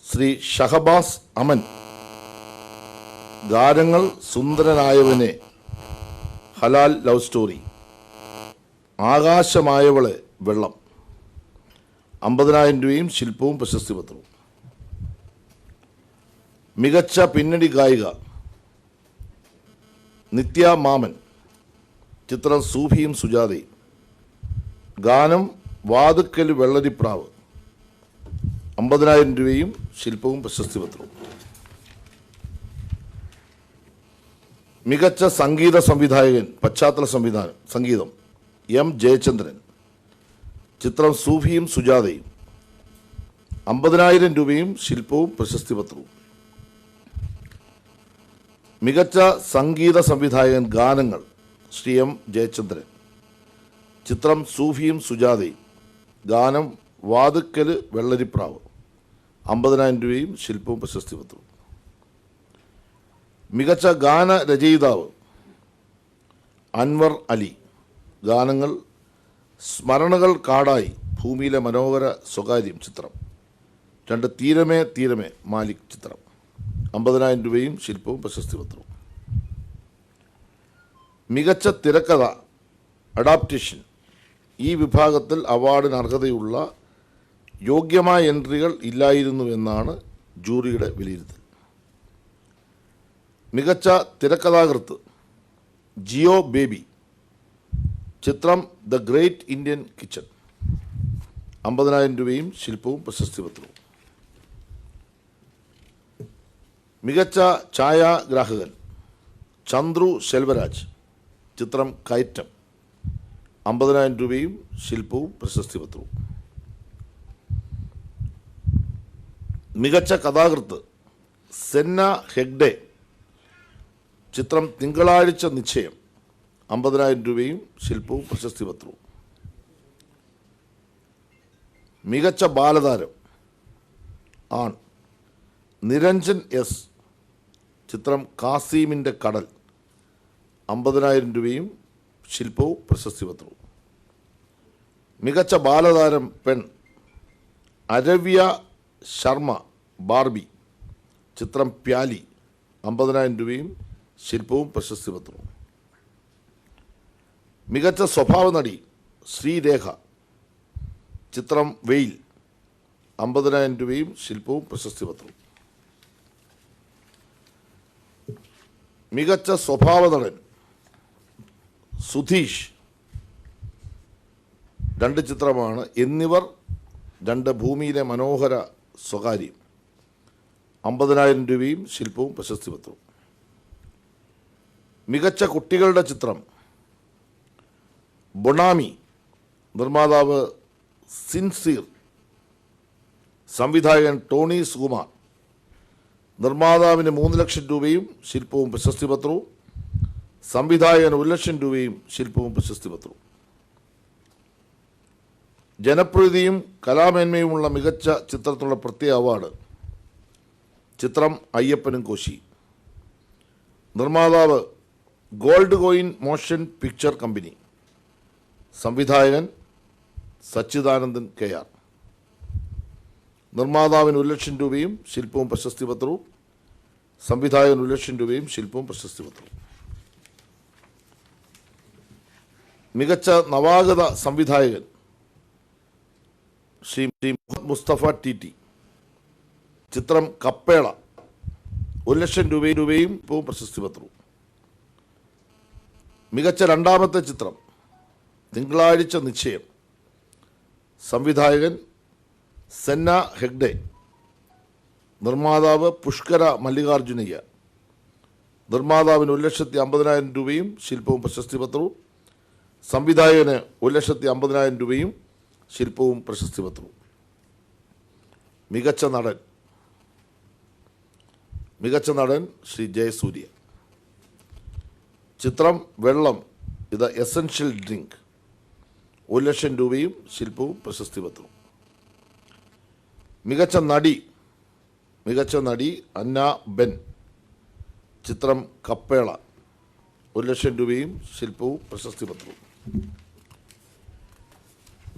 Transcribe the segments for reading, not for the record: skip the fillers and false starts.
ശ്രീ ഷഹബാസ് അമൻ. ഗാനങ്ങൾ സുന്ദരനായവനെ, ഹലാൽ love story, ആകാശമായവളെ, വെള്ളം. 50,000 രൂപയും ശില്പവും പ്രശസ്തി പത്രവും. മികച്ച പിന്നണി ഗായിക നിത്യ മാമൻ. ചിത്രം സൂഫിയും സുജാതയും. ഗാനം വാതുക്കൽ വെള്ളരിപ്രാവ്. 50,000 രൂപയും ശില്പവും പ്രശസ്തി പത്രവും. മികച്ച സംഗീത സംവിധായകൻ, പശ്ചാത്തല സംഗീതം എം ജയചന്ദ്രൻ. ചിത്രം സൂഫിയും സുജാതയും. 50,000 രൂപയും ശില്പവും പ്രശസ്തി പത്രവും. മികച്ച സംഗീത സംവിധായകൻ, ഗാനങ്ങൾ ശ്രീ എം ജയചന്ദ്രൻ. ചിത്രം സൂഫിയും സുജാതയും. ഗാനം വാതുക്കൽ വെള്ളരിപ്രാവ്. 50,000 രൂപയും ശില്പവും പ്രശസ്തി പത്രവും. മികച്ച ഗാന രചയിതാവ് അൻവർ അലി. ഗാനങ്ങൾ സ്മരണകൾ കാടായി, ഭൂമിയിലെ മനോഹര സ്വകാര്യം ചിത്രം. 2 തീരമേ തീരമേ മാലിക് ചിത്രം. 50,000 രൂപയും ശില്പവും പ്രശസ്തി പത്രവും. മികച്ച തിരക്കഥ അഡാപ്റ്റേഷൻ. ഈ വിഭാഗത്തിൽ അവാർഡിന് അർഹതയുള്ള യോഗ്യമായ എൻട്രികൾ ഇല്ലായിരുന്നുവെന്നാണ് ജൂറിയുടെ വിലയിരുത്തൽ. മികച്ച തിരക്കഥാകൃത്ത് ജിയോ ബേബി. ചിത്രം ദ ഗ്രേറ്റ് ഇന്ത്യൻ കിച്ചൺ. 50,000 രൂപയും ശില്പവും പ്രശസ്തി പത്രവും. മികച്ച ഛായാഗ്രാഹകൻ ചന്ദ്രു ശെൽവരാജ്. ചിത്രം കയറ്റം. 50,000 രൂപയും ശില്പവും പ്രശസ്തി പത്രവും. മികച്ച കഥാകൃത്ത് സെന്ന ഹെഗ്ഡെ. ചിത്രം തിങ്കളാഴ്ച നിശ്ചയം. 50,000 രൂപയും ശില്പവും പ്രശസ്തി പത്രവും. മികച്ച ബാലതാരം ആൺ നിരഞ്ജൻ എസ്. ചിത്രം കാസീമിൻ്റെ കടൽ. 50,000 രൂപയും ശില്പവും പ്രശസ്തി പത്രവും. മികച്ച ബാലതാരം പെൺ അരവ്യ ശർമ്മ ബാർബി. ചിത്രം പ്യാലി. 50,000 രൂപയും ശില്പവും പ്രശസ്തി പത്രവും. മികച്ച സ്വഭാവ നടി ശ്രീരേഖ. ചിത്രം വെയിൽ. 50,000 രൂപയും ശില്പവും പ്രശസ്തി പത്രവും. മികച്ച സ്വഭാവ നടൻ സുധീഷ്. 2 ചിത്രമാണ്. എന്നിവർ 2 ഭൂമിയിലെ മനോഹര സ്വകാര്യം. 50,000 രൂപയും ശില്പവും പ്രശസ്തി പത്രവും. മികച്ച കുട്ടികളുടെ ചിത്രം ബൊണാമി. നിർമ്മാതാവ് സിൻസീർ. സംവിധായകൻ ടോണി സുകുമാർ. നിർമ്മാതാവിന് 3 ലക്ഷം രൂപയും ശില്പവും പ്രശസ്തി പത്രവും. സംവിധായകന് 1 ലക്ഷം രൂപയും ശില്പവും പ്രശസ്തി പത്രവും. ജനപ്രീതിയും കലാമേന്മയുമുള്ള മികച്ച ചിത്രത്തിനുള്ള പ്രത്യേക അവാർഡ് ചിത്രം അയ്യപ്പനും കോശി. നിർമ്മാതാവ് gold coin motion picture company. സംവിധായകൻ സച്ചിദാനന്ദൻ KR. നിർമ്മാതാവിന് 1 ലക്ഷം രൂപയും ശില്പവും പ്രശസ്തി പത്രവും. സംവിധായകൻ 1 ലക്ഷം രൂപയും ശില്പവും പ്രശസ്തി പത്രവും. മികച്ച നവാഗത സംവിധായകൻ ശ്രീ മുഹമ്മദ് മുസ്തഫ TT. ചിത്രം കപ്പേള. 1 ലക്ഷം രൂപയും പ്രശസ്തി പത്രവും. മികച്ച രണ്ടാമത്തെ ചിത്രം തിങ്കളാഴ്ച നിശ്ചയം. സംവിധായകൻ സെന്ന ഹെഗ്ഡെ. നിർമ്മാതാവ് പുഷ്കര മല്ലികാർജുനയ്യ. നിർമ്മാതാവിന് 1,50,000 രൂപയും ശില്പവും പ്രശസ്തി പത്രവും. സംവിധായകന് 1,50,000 രൂപയും ശില്പവും പ്രശസ്തി പത്രവും. മികച്ച നടൻ ശ്രീ ജയസൂര്യ. ചിത്രം വെള്ളം ഇത് എസൻഷ്യൽ ഡ്രിങ്ക്. 1 ലക്ഷം രൂപയും ശില്പവും പ്രശസ്തി പത്രവും. മികച്ച നടി അന്ന ബെൻ. ചിത്രം കപ്പേള. 1 ലക്ഷം രൂപയും ശില്പവും പ്രശസ്തി പത്രവും.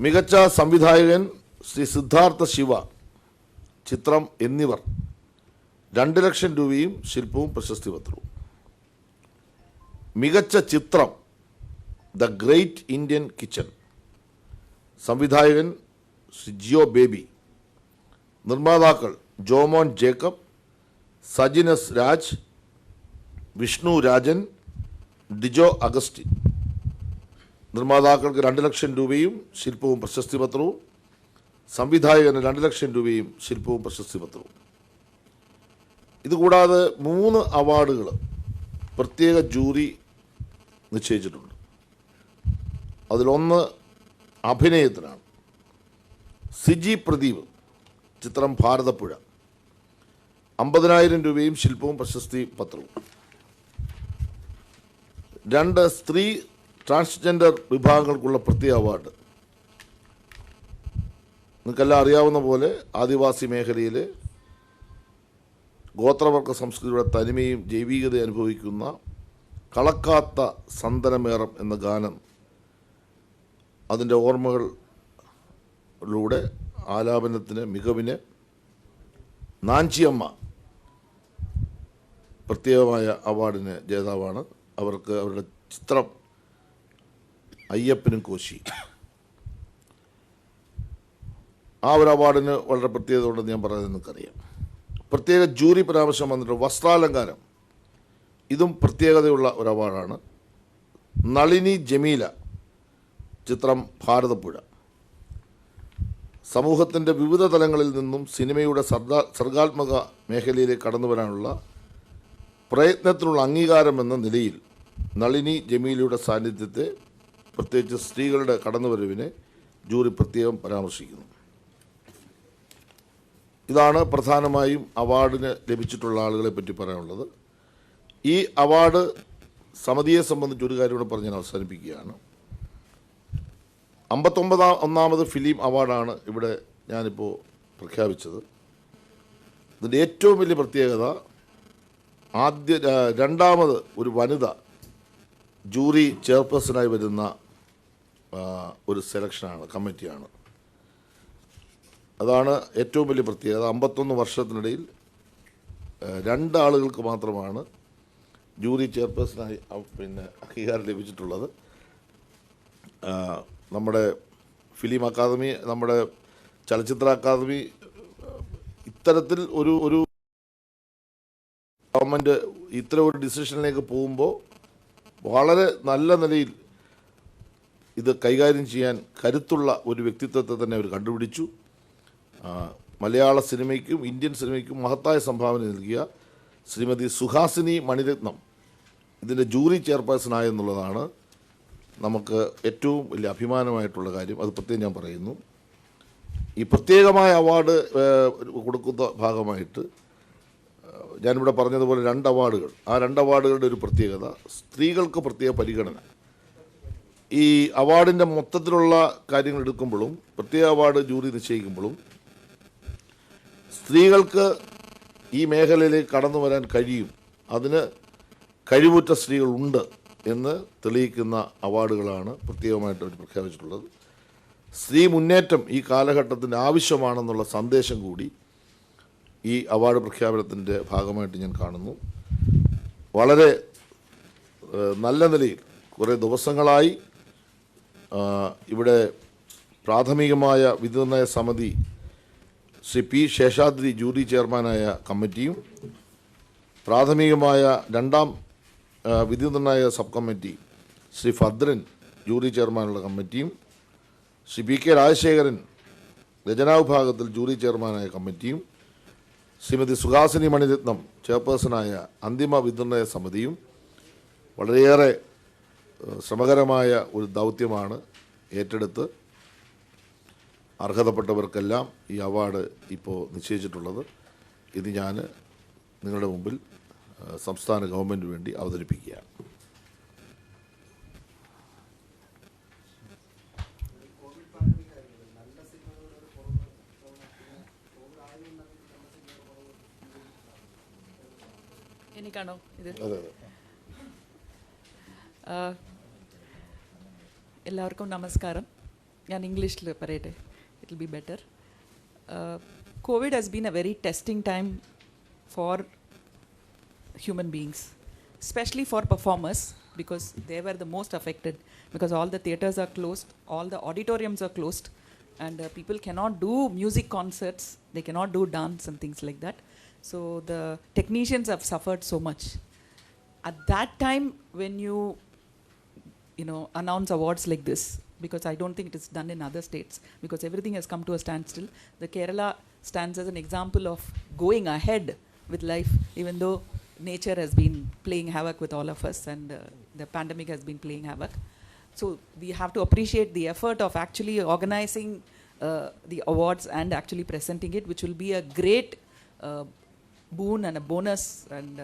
മികച്ച സംവിധായകൻ ശ്രീ സിദ്ധാർത്ഥ ശിവ ചിത്രം എന്നിവർ 2 ലക്ഷം രൂപയും ശില്പവും പ്രശസ്തി പത്രവും. മികച്ച ചിത്രം ദ ഗ്രേറ്റ് ഇന്ത്യൻ കിച്ചൺ, സംവിധായകൻ ശ്രീ ജിയോ ബേബി, നിർമ്മാതാക്കൾ ജോമോൻ ജേക്കബ്, സജിനസ് രാജ്, വിഷ്ണു രാജൻ, ഡിജോ അഗസ്റ്റിൻ. നിർമ്മാതാക്കൾക്ക് 2 ലക്ഷം രൂപയും ശില്പവും പ്രശസ്തി പത്രവും, സംവിധായകന് 2 ലക്ഷം രൂപയും ശില്പവും പ്രശസ്തി പത്രവും. ഇതുകൂടാതെ 3 അവാർഡുകൾ പ്രത്യേക ജൂറി നിശ്ചയിച്ചിട്ടുണ്ട്. അതിലൊന്ന് അഭിനയത്തിനാണ്. സിജി പ്രദീപ് ചിത്രം ഭാരതപ്പുഴ 50,000 രൂപയും ശില്പവും പ്രശസ്തി പത്രവും. 2 സ്ത്രീ ട്രാൻസ്ജെൻഡർ വിഭാഗങ്ങൾക്കുള്ള പ്രത്യേക അവാർഡ്. നിങ്ങൾക്കെല്ലാം അറിയാവുന്ന പോലെ ആദിവാസി മേഖലയിലെ ഗോത്രവർഗ സംസ്കൃതിയുടെ തനിമയും ജൈവികതയും അനുഭവിക്കുന്ന കളക്കാത്ത സന്തനമേറം എന്ന ഗാനം, അതിൻ്റെ ഓർമ്മകളിലൂടെ ആലാപനത്തിന് മികവിന് നാഞ്ചിയമ്മ പ്രത്യേകമായ അവാർഡിന് ജേതാവാണ്. അവർക്ക് അവരുടെ ചിത്രം അയ്യപ്പനും കോശി, ആ ഒരു അവാർഡിന് വളരെ പ്രത്യേകത ഉണ്ടെന്ന് ഞാൻ പറഞ്ഞത് നിങ്ങൾക്കറിയാം. പ്രത്യേക ജൂറി പരാമർശം വന്നിട്ട് വസ്ത്രാലങ്കാരം, ഇതും പ്രത്യേകതയുള്ള ഒരു അവാർഡാണ്. നളിനി ജമീല ചിത്രം ഭാരതപ്പുഴ, സമൂഹത്തിൻ്റെ വിവിധ തലങ്ങളിൽ നിന്നും സിനിമയുടെ സർഗാത്മക മേഖലയിലേക്ക് കടന്നു വരാനുള്ള പ്രയത്നത്തിനുള്ള അംഗീകാരം എന്ന നിലയിൽ നളിനി ജമീലയുടെ സാന്നിധ്യത്തെ, പ്രത്യേകിച്ച് സ്ത്രീകളുടെ കടന്നുവരവിനെ ജൂറി പ്രത്യേകം പരാമർശിക്കുന്നു. ഇതാണ് പ്രധാനമായും അവാർഡിന് ലഭിച്ചിട്ടുള്ള ആളുകളെ പറ്റി പറയാനുള്ളത്. ഈ അവാർഡ് സമിതിയെ സംബന്ധിച്ച് ഒരു കാര്യം കൂടെ പറഞ്ഞ് ഞാൻ അവസാനിപ്പിക്കുകയാണ്. 59ാമത് ഫിലിം അവാർഡാണ് ഇവിടെ ഞാനിപ്പോൾ പ്രഖ്യാപിച്ചത്. ഇതിൻ്റെ ഏറ്റവും വലിയ പ്രത്യേകത രണ്ടാമത് ഒരു വനിത ജൂറി ചെയർപേഴ്സണായി വരുന്ന ഒരു സെലക്ഷനാണ്, കമ്മിറ്റിയാണ്. അതാണ് ഏറ്റവും വലിയ പ്രത്യേകത. 51 വർഷത്തിനിടയിൽ 2 ആളുകൾക്ക് മാത്രമാണ് ജൂറി ചെയർപേഴ്സണായി അംഗീകാരം ലഭിച്ചിട്ടുള്ളത്. നമ്മുടെ ഫിലിം അക്കാദമി, നമ്മുടെ ചലച്ചിത്ര അക്കാദമി ഇത്തരത്തിൽ ഒരു ഗവൺമെൻറ് ഇത്തരം ഒരു ഡിസിഷനിലേക്ക് പോകുമ്പോൾ വളരെ നല്ല നിലയിൽ ഇത് കൈകാര്യം ചെയ്യാൻ കരുത്തുള്ള ഒരു വ്യക്തിത്വത്തെ തന്നെ അവർ കണ്ടുപിടിച്ചു. മലയാള സിനിമയ്ക്കും ഇന്ത്യൻ സിനിമയ്ക്കും മഹത്തായ സംഭാവന നൽകിയ ശ്രീമതി സുഹാസിനി മണിരത്നം ഇതിൻ്റെ ജൂറി ചെയർപേഴ്സണായെന്നുള്ളതാണ് നമുക്ക് ഏറ്റവും വലിയ അഭിമാനമായിട്ടുള്ള കാര്യം. അത് പ്രത്യേകം ഞാൻ പറയുന്നു. ഈ പ്രത്യേകമായ അവാർഡ് കൊടുക്കുന്ന ഭാഗമായിട്ട് ഞാനിവിടെ പറഞ്ഞതുപോലെ 2 അവാർഡുകൾ, ആ 2 അവാർഡുകളുടെ ഒരു പ്രത്യേകത, സ്ത്രീകൾക്ക് പ്രത്യേക പരിഗണന. ഈ അവാർഡിൻ്റെ മൊത്തത്തിലുള്ള കാര്യങ്ങൾ എടുക്കുമ്പോഴും പ്രത്യേക അവാർഡ് ജൂറി നിശ്ചയിക്കുമ്പോഴും സ്ത്രീകൾക്ക് ഈ മേഖലയിലേക്ക് കടന്നു വരാൻ കഴിയും, അതിന് കഴിവുറ്റ സ്ത്രീകളുണ്ട് എന്ന് തെളിയിക്കുന്ന അവാർഡുകളാണ് പ്രത്യേകമായിട്ട് അവർ പ്രഖ്യാപിച്ചിട്ടുള്ളത്. സ്ത്രീ മുന്നേറ്റം ഈ കാലഘട്ടത്തിൻ്റെ ആവശ്യമാണെന്നുള്ള സന്ദേശം കൂടി ഈ അവാർഡ് പ്രഖ്യാപനത്തിൻ്റെ ഭാഗമായിട്ട് ഞാൻ കാണുന്നു. വളരെ നല്ല നിലയിൽ കുറേ ദിവസങ്ങളായി ഇവിടെ പ്രാഥമികമായ വിധിനിർണ്ണയ സമിതി ശ്രീ പി ശേഷാദ്രി ജൂറി ചെയർമാനായ കമ്മിറ്റിയും, പ്രാഥമികമായ 2ാം വിധിനിർണ്ണയ sub committee Shri Bhadran jury ചെയർമാനുള്ള കമ്മിറ്റിയും, ശ്രീ പി കെ രാജശേഖരൻ രചനാ വിഭാഗത്തിൽ ജൂറി ചെയർമാനായ കമ്മിറ്റിയും, ശ്രീമതി സുഹാസിനി മണിരത്നം ചെയർപേഴ്സണായ അന്തിമ വിധിനിർണ്ണയ സമിതിയും വളരെയേറെ ശ്രമകരമായ ഒരു ദൗത്യമാണ് ഏറ്റെടുത്ത് അർഹതപ്പെട്ടവർക്കെല്ലാം ഈ അവാർഡ് ഇപ്പോൾ നിശ്ചയിച്ചിട്ടുള്ളത്. ഇത് ഞാൻ നിങ്ങളുടെ മുമ്പിൽ സംസ്ഥാന ഗവൺമെൻറ് വേണ്ടി അവതരിപ്പിക്കുകയാണ്. എനിക്കാണോ ഇത്? എല്ലാവർക്കും നമസ്കാരം. ഞാൻ ഇംഗ്ലീഷിൽ പറയട്ടെ, it will be better. COVID has been a very testing time for human beings, especially for performers, because they were the most affected, because all the theaters are closed, all the auditoriums are closed, and people cannot do music concerts, they cannot do dance and things like that. So the technicians have suffered so much. At that time, when you know, announce awards like this, because I don't think it is done in other states, because everything has come to a standstill. The Kerala stands as an example of going ahead with life, even though nature has been playing havoc with all of us, and the pandemic has been playing havoc. So we have to appreciate the effort of actually organizing the awards and actually presenting it, which will be a great boon and a bonus, and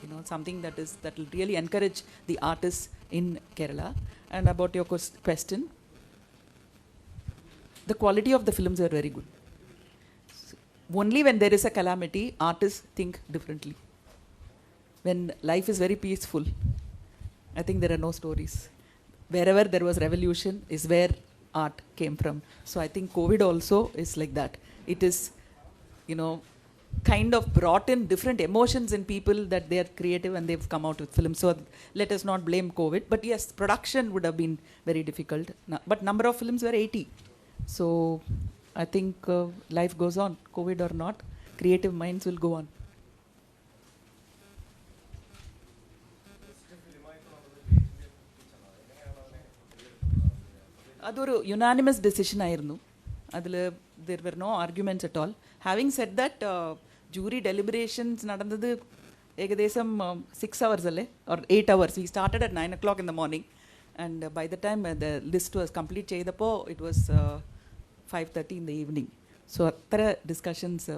you know, something that will really encourage the artists in Kerala. And about your question, the quality of the films are very good. Only when there is a calamity, artists think differently. When life is very peaceful, I think there are no stories. Wherever there was revolution is where art came from. So I think COVID also is like that. It is, you know, kind of brought in different emotions in people, that they are creative and they've come out with films. So let us not blame COVID. But yes, production would have been very difficult. But number of films were 80. So I think life goes on, COVID or not, creative minds will go on. അതൊരു unanimous decision ആയിരുന്നു. അതിൽ there were no arguments at all. Having said that, jury deliberations നടന്നത് ഏകദേശം 6 hours അല്ലേ, or 8 hours. We started at 9 o'clock in the morning, and by the time the list was complete ചെയ്തപ്പോൾ it was 5:30 in the evening. So അത്ര discussions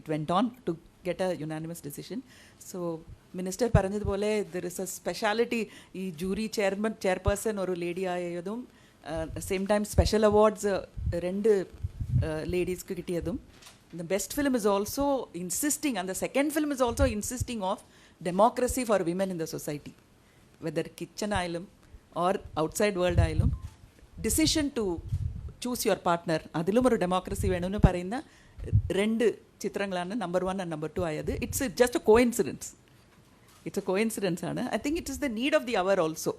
it went on to get a unanimous decision. So minister പറഞ്ഞതുപോലെ there is a speciality, ഈ jury chairperson ഒരു lady ആയതും, same time special awards 2 ലേഡീസ്ക്ക് കിട്ടിയതും. The best film is also insisting, and the second film is also insisting of democracy for women in the society, whether kitchen ആയാലും or outside world ആയാലും, decision to choose your partner, അതിലും ഒരു democracy വേണമെന്ന് പറയുന്ന 2 ചിത്രങ്ങളാണ് number 1 and number 2 ആയത്. It's just a coincidence. It's a coincidence ആണ്. I think it is the need of the hour also.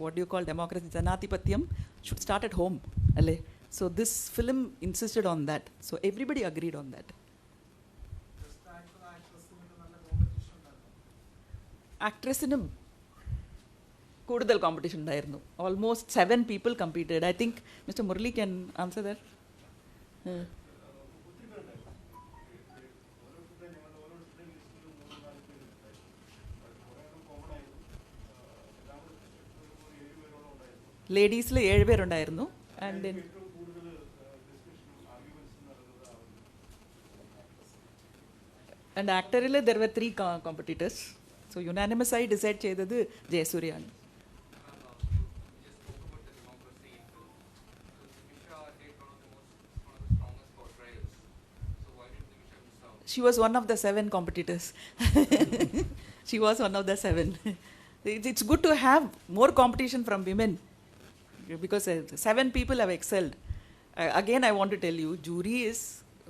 What do you call democracy? Janathipatyam should start at home, alle. So this film insisted on that. So everybody agreed on that. Actress-ന് കൂടുതൽ competition ഉണ്ടായിരുന്നു. Almost 7 people competed. I think Mr. Murali can answer that. ലേഡീസിൽ 7 പേരുണ്ടായിരുന്നു. And then and ആക്ടറിൽ there were 3 competitors. So unanimous ആയി decide ചെയ്തത് ജയസൂര്യയാണ്. She was one of the 7 competitors. She was one of the 7. It's good to have more competition from women, because 7 people have excelled. Again, I want to tell you, jury is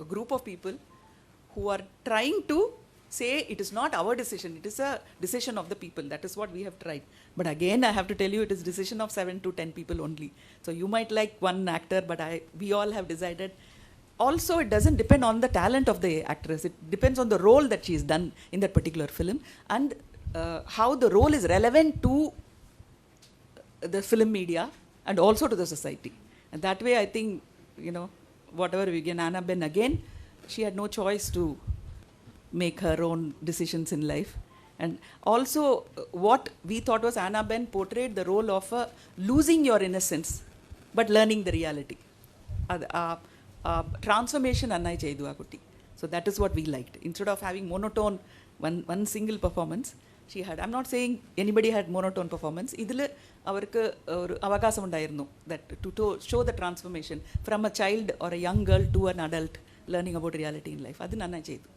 a group of people who are trying to say it is not our decision, it is a decision of the people. That is what we have tried. But again, I have to tell you, it is decision of 7 to 10 people only. So you might like one actor, but we all have decided. Also, it doesn't depend on the talent of the actress. It depends on the role that she has done in that particular film, and how the role is relevant to the film media and also to the society. And that way, I think, you know, whatever we get, Annabelle again, she had no choice to make her own decisions in life. And also, what we thought was Annabelle portrayed the role of losing your innocence, but learning the reality. Transformation annai cheydu aa kutti. So that is what we liked. Instead of having monotone, one single performance, she had, I'm not saying anybody had monotone performance, idile avarku oru avakasam undayirunnu, that to show the transformation from a child or a young girl to an adult learning about reality in life. Adu nannai cheydu.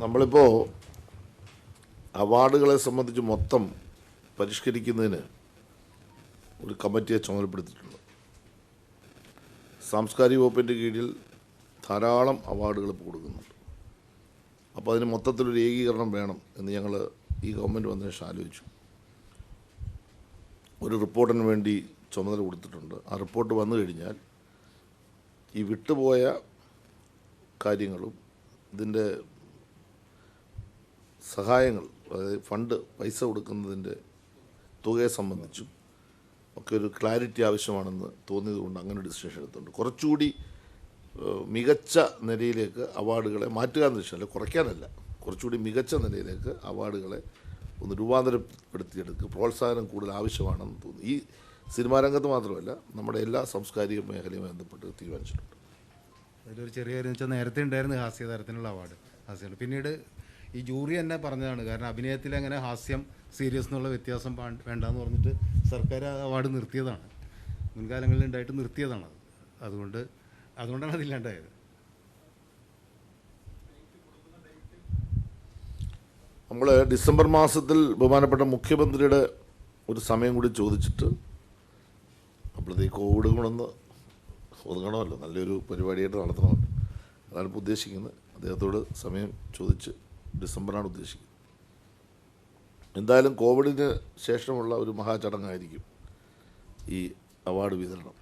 നമ്മളിപ്പോൾ അവാർഡുകളെ സംബന്ധിച്ച് മൊത്തം പരിഷ്കരിക്കുന്നതിന് ഒരു കമ്മിറ്റിയെ ചുമതലപ്പെടുത്തിയിട്ടുണ്ട്. സാംസ്കാരിക വകുപ്പിൻ്റെ കീഴിൽ ധാരാളം അവാർഡുകൾ ഇപ്പോൾ കൊടുക്കുന്നുണ്ട്. അപ്പോൾ അതിന് മൊത്തത്തിലൊരു ഏകീകരണം വേണം എന്ന് ഞങ്ങൾ ഈ ഗവൺമെൻറ് വന്നതിന് ശേഷം ആലോചിച്ചു. ഒരു റിപ്പോർട്ടിന് വേണ്ടി ചുമതല കൊടുത്തിട്ടുണ്ട്. ആ റിപ്പോർട്ട് വന്നു കഴിഞ്ഞാൽ ഈ വിട്ടുപോയ കാര്യങ്ങളും ഇതിൻ്റെ സഹായങ്ങൾ, അതായത് ഫണ്ട് പൈസ കൊടുക്കുന്നതിൻ്റെ തുകയെ സംബന്ധിച്ചും ഒക്കെ ഒരു ക്ലാരിറ്റി ആവശ്യമാണെന്ന് തോന്നിയതുകൊണ്ട് അങ്ങനെ ഒരു ഡിസിഷൻ എടുത്തിട്ടുണ്ട്. കുറച്ചുകൂടി മികച്ച നിലയിലേക്ക് അവാർഡുകളെ മാറ്റുക എന്ന് വെച്ചാൽ കുറയ്ക്കാനല്ല, കുറച്ചുകൂടി മികച്ച നിലയിലേക്ക് അവാർഡുകളെ ഒന്ന് രൂപാന്തരപ്പെടുത്തിയെടുക്കുക, പ്രോത്സാഹനം കൂടുതൽ ആവശ്യമാണെന്ന് തോന്നി. ഈ സിനിമാ രംഗത്ത് മാത്രമല്ല, നമ്മുടെ എല്ലാ സാംസ്കാരിക മേഖലയുമായി ബന്ധപ്പെട്ട് തീരുമാനിച്ചിട്ടുണ്ട്. അതിലൊരു ചെറിയ കാര്യം വെച്ചാൽ നേരത്തെ ഉണ്ടായിരുന്നു ഹാസ്യതാരത്തിനുള്ള അവാർഡ്, ഹാസ്യങ്ങൾ. പിന്നീട് ഈ ജൂറി തന്നെ പറഞ്ഞതാണ്, കാരണം അഭിനയത്തിൽ അങ്ങനെ ഹാസ്യം സീരിയസ് എന്നുള്ള വ്യത്യാസം വേണ്ടാന്ന് പറഞ്ഞിട്ട് സർക്കാർ അവാർഡ് നിർത്തിയതാണ്. മുൻകാലങ്ങളിൽ ഉണ്ടായിട്ട് നിർത്തിയതാണ്. അതുകൊണ്ടാണ് അതില്ലാണ്ടായത്. നമ്മൾ ഡിസംബർ മാസത്തിൽ ബഹുമാനപ്പെട്ട മുഖ്യമന്ത്രിയുടെ ഒരു സമയം കൂടി ചോദിച്ചിട്ട്, അപ്പോഴത്തേക്ക് കോവിഡ് കൊണ്ടൊന്ന് ഒതുങ്ങണമല്ലോ, നല്ലൊരു പരിപാടിയായിട്ട് നടത്തണമല്ലോ, അതാണ് ഇപ്പോൾ ഉദ്ദേശിക്കുന്നത്. അദ്ദേഹത്തോട് സമയം ചോദിച്ച് ഡിസംബറാണ് ഉദ്ദേശിക്കുന്നത്. എന്തായാലും കോവിഡിന് ശേഷമുള്ള ഒരു മഹാചടങ്ങായിരിക്കും ഈ അവാർഡ് വിതരണം.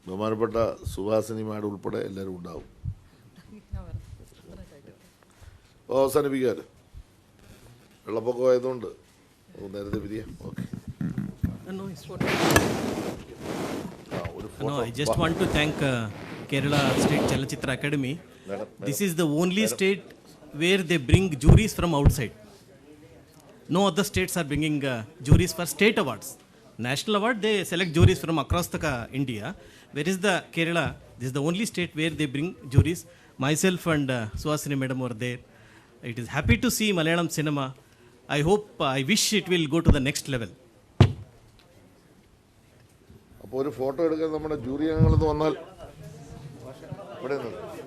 ബഹുമാനപ്പെട്ട സുഹാസിനി മാഡം ഉൾപ്പെടെ എല്ലാവരും ഉണ്ടാവും. അവസാനിപ്പിക്കാമല്ലോ, വെള്ളപ്പൊക്കം ആയതുകൊണ്ട് നേരത്തെ പിരിയാം. Okay. No, I just want to thank Kerala State Chalachitra Academy. This is the only state where they bring juries from outside. No other states are bringing juries for state awards. National award, they select juries from across the India. Where is the Kerala? This is the only state where they bring juries. Myself and Suhasini madam were there. It is happy to see Malayalam cinema. I wish it will go to the next level. അപ്പോൾ ഒരു photo എടുക്കാൻ നമ്മുടെ jury അംഗങ്ങളെന്ന് വന്നാൽ ഇവിടെ നിന്ന്